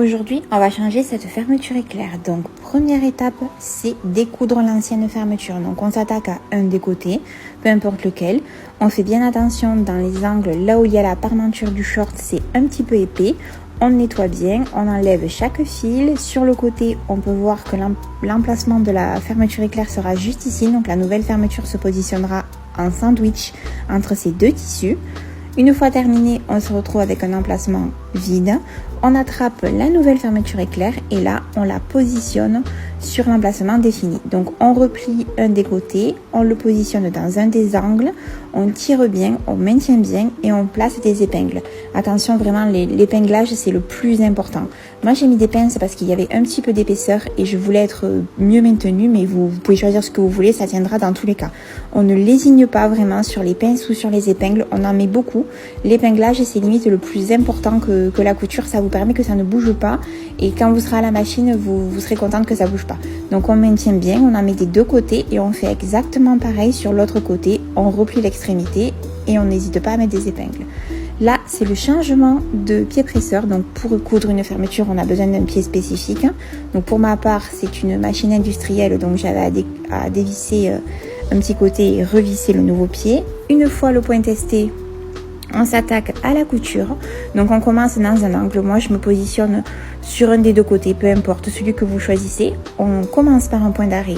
Aujourd'hui, on va changer cette fermeture éclair. Donc, première étape, c'est découdre l'ancienne fermeture. Donc, on s'attaque à un des côtés, peu importe lequel. On fait bien attention dans les angles, là où il y a la parmenture du short, c'est un petit peu épais. On nettoie bien, on enlève chaque fil. Sur le côté, on peut voir que l'emplacement de la fermeture éclair sera juste ici. Donc, la nouvelle fermeture se positionnera en sandwich entre ces deux tissus. Une fois terminé, on se retrouve avec un emplacement vide. On attrape la nouvelle fermeture éclair et là, on la positionne sur l'emplacement défini. Donc, on replie un des côtés, on le positionne dans un des angles, on tire bien, on maintient bien et on place des épingles. Attention, vraiment, l'épinglage, c'est le plus important. Moi, j'ai mis des pinces parce qu'il y avait un petit peu d'épaisseur et je voulais être mieux maintenue, mais vous pouvez choisir ce que vous voulez, ça tiendra dans tous les cas. On ne lésigne pas vraiment sur les pinces ou sur les épingles, on en met beaucoup. L'épinglage, c'est limite le plus important que la couture, ça vous permet que ça ne bouge pas et quand vous serez à la machine, vous serez contente que ça bouge pas. Donc on maintient bien, on en met des deux côtés et on fait exactement pareil sur l'autre côté. On replie l'extrémité et on n'hésite pas à mettre des épingles. Là, c'est le changement de pied presseur. Donc pour coudre une fermeture, on a besoin d'un pied spécifique. Donc pour ma part, c'est une machine industrielle, donc j'avais à dévisser un petit côté et revisser le nouveau pied. Une fois le point testé, on s'attaque à la couture. Donc on commence dans un angle. Moi, je me positionne sur un des deux côtés, peu importe celui que vous choisissez. On commence par un point d'arrêt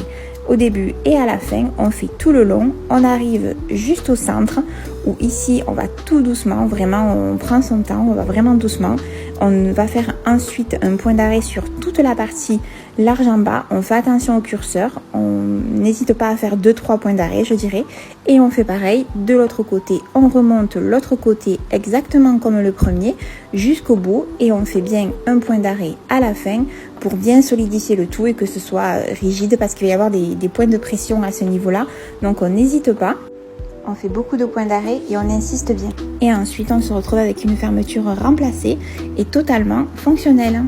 au début et à la fin. On fait tout le long. On arrive juste au centre où ici, on va tout doucement. Vraiment, on prend son temps. On va vraiment doucement. On va faire ensuite un point d'arrêt sur toute la partie large en bas. On fait attention au curseur. On n'hésite pas à faire 2-3 points d'arrêt, je dirais. Et on fait pareil de l'autre côté. On remonte l'autre côté exactement comme le premier jusqu'au bout. Et on fait bien un point d'arrêt à la fin pour bien solidifier le tout et que ce soit rigide parce qu'il va y avoir des points de pression à ce niveau-là. Donc on n'hésite pas. On fait beaucoup de points d'arrêt et on insiste bien. Et ensuite, on se retrouve avec une fermeture remplacée et totalement fonctionnelle.